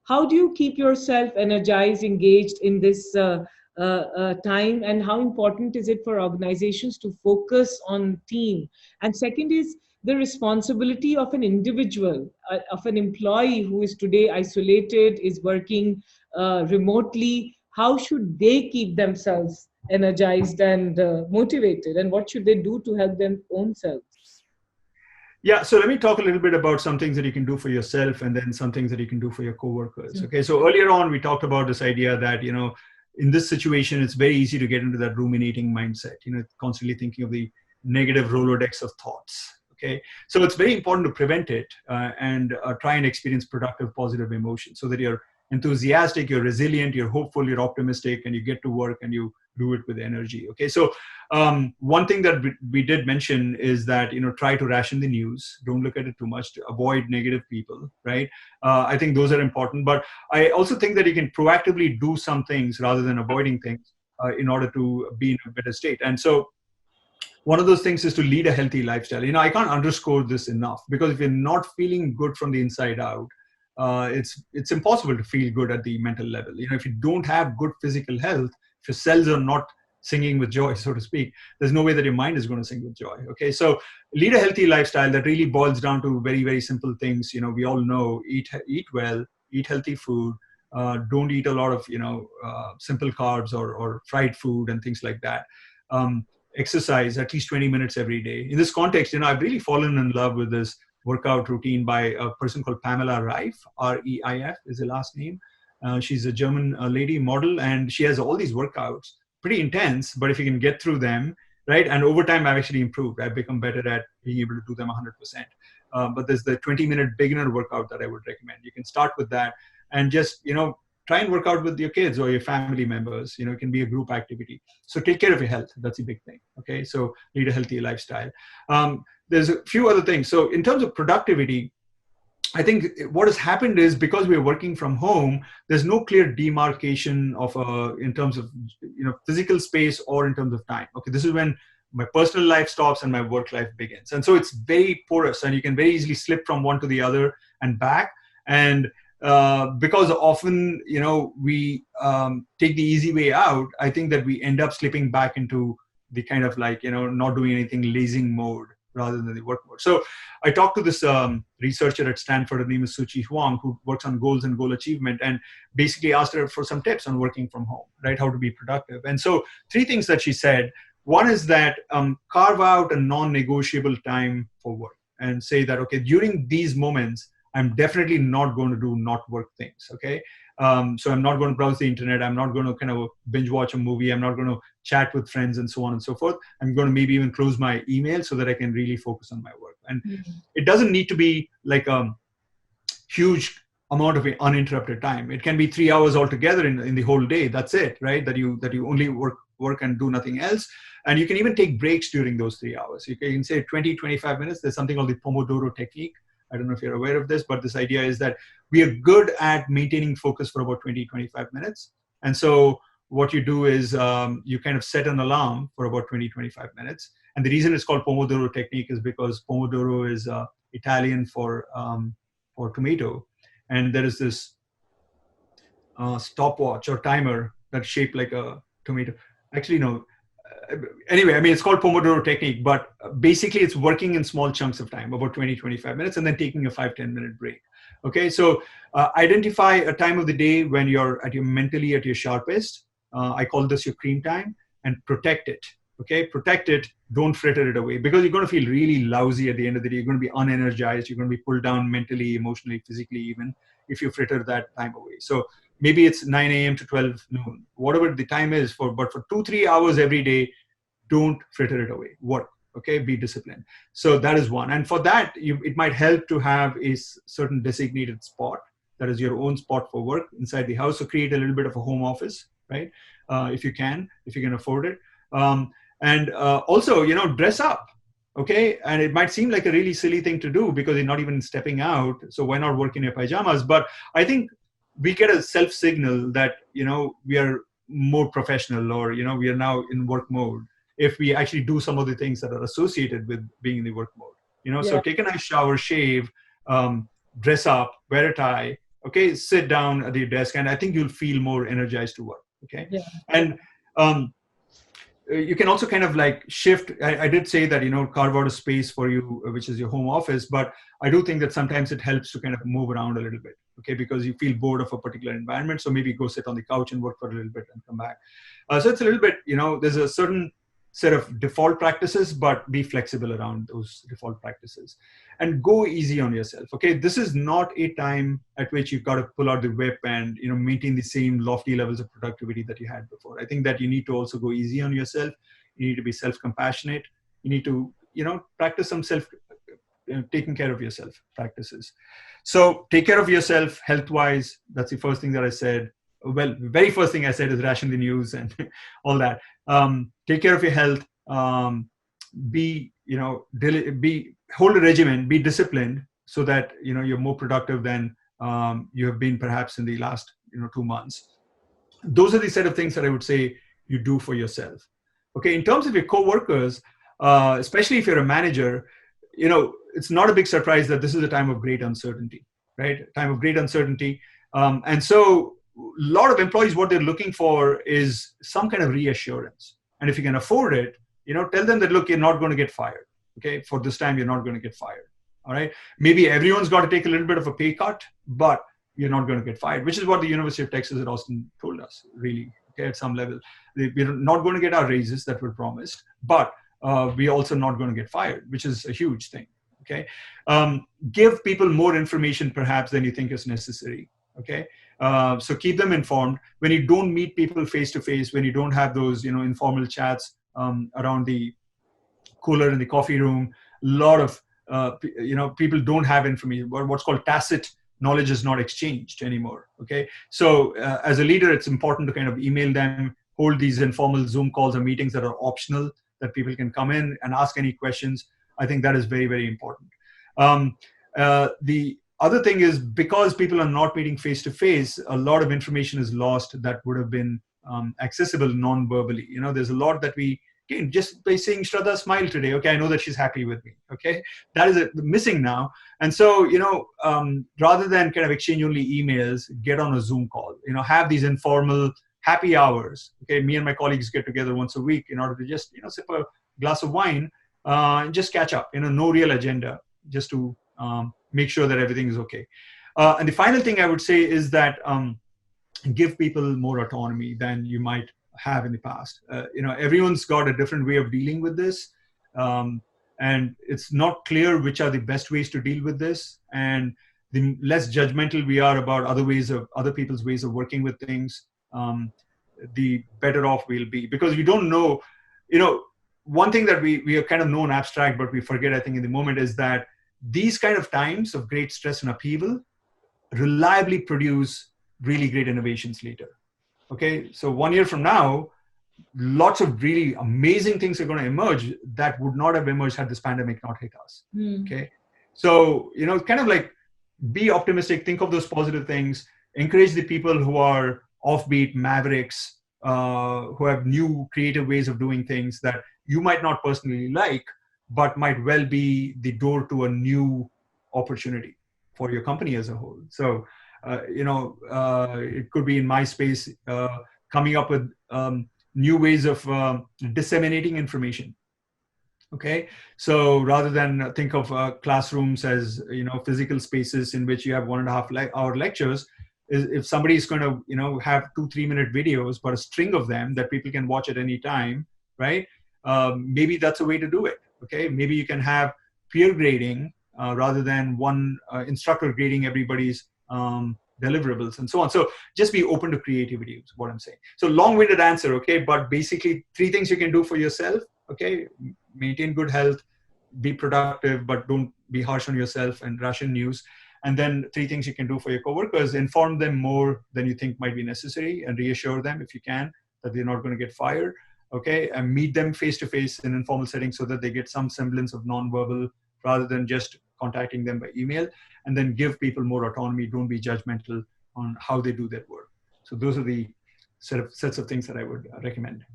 How do you keep yourself energized, engaged in this time, and how important is it for organizations to focus on team? And second is the responsibility of an individual, of an employee who is today isolated, is working remotely. How should they keep themselves energized and motivated, and what should they do to help them own selves? Yeah, so let me talk a little bit about some things that you can do for yourself and then some things that you can do for your coworkers. Okay, so earlier on, we talked about this idea that, in this situation, it's very easy to get into that ruminating mindset, constantly thinking of the negative Rolodex of thoughts. Okay, so it's very important to prevent it and try and experience productive, positive emotions so that you're enthusiastic, you're resilient, you're hopeful, you're optimistic, and you get to work and you do it with energy. Okay, so one thing that we did mention is that, try to ration the news. Don't look at it too much. To avoid negative people, right? I think those are important. But I also think that you can proactively do some things rather than avoiding things in order to be in a better state. And so one of those things is to lead a healthy lifestyle. I can't underscore this enough, because if you're not feeling good from the inside out, it's impossible to feel good at the mental level. If you don't have good physical health, if your cells are not singing with joy, so to speak, there's no way that your mind is going to sing with joy. Okay, so lead a healthy lifestyle that really boils down to very, very simple things. We all know: eat well, eat healthy food, don't eat a lot of simple carbs or fried food and things like that. Exercise at least 20 minutes every day. In this context, I've really fallen in love with this workout routine by a person called Pamela Reif. Reif is her last name. She's a German lady model, and she has all these workouts, pretty intense, but if you can get through them, right? And over time, I've actually improved. I've become better at being able to do them 100%. But there's the 20-minute beginner workout that I would recommend. You can start with that and just, try and work out with your kids or your family members. It can be a group activity. So take care of your health. That's a big thing. Okay, so lead a healthy lifestyle. There's a few other things. So in terms of productivity, I think what has happened is, because we're working from home, there's no clear demarcation of in terms of physical space or in terms of time. Okay, this is when my personal life stops and my work life begins, and so it's very porous, and you can very easily slip from one to the other and back. And because often we take the easy way out, I think that we end up slipping back into the kind of not doing anything, lazing mode rather than the work mode. So I talked to this researcher at Stanford, her name is Suchi Huang, who works on goals and goal achievement, and basically asked her for some tips on working from home, right? How to be productive. And so 3 things that she said. One is that carve out a non-negotiable time for work and say that, okay, during these moments, I'm definitely not going to do not work things. Okay. So I'm not going to browse the internet. I'm not going to kind of binge watch a movie. I'm not going to chat with friends and so on and so forth. I'm going to maybe even close my email so that I can really focus on my work. And it doesn't need to be like a huge amount of uninterrupted time. It can be 3 hours altogether in the whole day. That's it, right? That you only work and do nothing else. And you can even take breaks during those 3 hours. You can say 20, 25 minutes. There's something called the Pomodoro technique. I don't know if you're aware of this, but this idea is that we are good at maintaining focus for about 20, 25 minutes. And so what you do is you kind of set an alarm for about 20, 25 minutes. And the reason it's called Pomodoro technique is because Pomodoro is Italian for tomato. And there is this stopwatch or timer that's shaped like a tomato. Actually, no. Anyway, I mean, it's called Pomodoro technique, but basically it's working in small chunks of time, about 20, 25 minutes, and then taking a 5-10 minute break. Okay, so identify a time of the day when you're mentally at your sharpest. I call this your cream time, and protect it. Okay, protect it. Don't fritter it away, because you're going to feel really lousy at the end of the day. You're going to be unenergized. You're going to be pulled down mentally, emotionally, physically, even if you fritter that time away. So maybe it's 9 a.m. to 12 noon, whatever the time is but for 2-3 hours every day, don't fritter it away. Work. Okay, be disciplined. So that is one. And for that, it might help to have a certain designated spot that is your own spot for work inside the house. So create a little bit of a home office, right? If you can afford it. And also, dress up. Okay, and it might seem like a really silly thing to do because you're not even stepping out. So why not work in your pajamas? But I think we get a self signal that we are more professional, or we are now in work mode if we actually do some of the things that are associated with being in the work mode. So take a nice shower, shave, dress up, wear a tie. okay, sit down at your desk, and I think you'll feel more energized to work. Okay. Yeah. And you can also kind of like shift. I did say that, carve out a space for you, which is your home office, but I do think that sometimes it helps to kind of move around a little bit, okay, because you feel bored of a particular environment. So maybe go sit on the couch and work for a little bit and come back. So it's a little bit, there's a certain set of default practices, but be flexible around those default practices and go easy on yourself. Okay. This is not a time at which you've got to pull out the whip and, maintain the same lofty levels of productivity that you had before. I think that you need to also go easy on yourself. You need to be self-compassionate. You need to, practice some taking care of yourself practices. So take care of yourself health-wise. That's the first thing that I said. Well, the very first thing I said is ration the news and all that. Take care of your health. Hold a regimen. Be disciplined so that you're more productive than you have been perhaps in the last 2 months. Those are the set of things that I would say you do for yourself. Okay. In terms of your coworkers, especially if you're a manager, it's not a big surprise that this is a time of great uncertainty, right? Time of great uncertainty. And so a lot of employees, what they're looking for is some kind of reassurance. And if you can afford it, tell them that, look, you're not going to get fired. Okay. For this time, you're not going to get fired. All right. Maybe everyone's got to take a little bit of a pay cut, but you're not going to get fired, which is what the University of Texas at Austin told us, really. Okay. At some level, we're not going to get our raises that were promised, but we're also not going to get fired, which is a huge thing. Okay. Give people more information perhaps than you think is necessary. Okay. So keep them informed. When you don't meet people face to face, when you don't have those, informal chats around the cooler in the coffee room, a lot of, people don't have information. What's called tacit knowledge is not exchanged anymore. Okay. So as a leader, it's important to kind of email them, hold these informal Zoom calls or meetings that are optional, that people can come in and ask any questions. I think that is very, very important. The other thing is, because people are not meeting face to face, a lot of information is lost that would have been accessible non-verbally. There's a lot that we gain just by saying Shraddha smile today. Okay, I know that she's happy with me. Okay, that is missing now. And so, rather than kind of exchange only emails, get on a Zoom call. Have these informal happy hours. Okay, me and my colleagues get together once a week in order to just sip a glass of wine and just catch up. No real agenda, just to make sure that everything is okay. And the final thing I would say is that give people more autonomy than you might have in the past. Everyone's got a different way of dealing with this. And it's not clear which are the best ways to deal with this. And the less judgmental we are about other people's ways of working with things, the better off we'll be. Because we don't know, one thing that we are kind of known abstract, but we forget, I think, in the moment, is that these kind of times of great stress and upheaval reliably produce really great innovations later. Okay, so 1 year from now, lots of really amazing things are going to emerge that would not have emerged had this pandemic not hit us. Okay, so kind of like be optimistic, think of those positive things, encourage the people who are offbeat mavericks, who have new creative ways of doing things that you might not personally like, but might well be the door to a new opportunity for your company as a whole. So, it could be in my space, coming up with new ways of disseminating information. Okay, so rather than think of classrooms as physical spaces in which you have 1.5 hour lectures, if somebody is going to have 2-3 minute videos, but a string of them that people can watch at any time, right? Maybe that's a way to do it. Okay, maybe you can have peer grading rather than one instructor grading everybody's deliverables and so on. So just be open to creativity is what I'm saying. So long-winded answer, okay, but basically 3 things you can do for yourself. Okay, maintain good health, be productive, but don't be harsh on yourself, and ration news. And then 3 things you can do for your coworkers: inform them more than you think might be necessary, and reassure them if you can that they're not going to get fired. Okay, and meet them face to face in informal settings so that they get some semblance of nonverbal rather than just contacting them by email. And then give people more autonomy. Don't be judgmental on how they do their work. So those are the sets of things that I would recommend.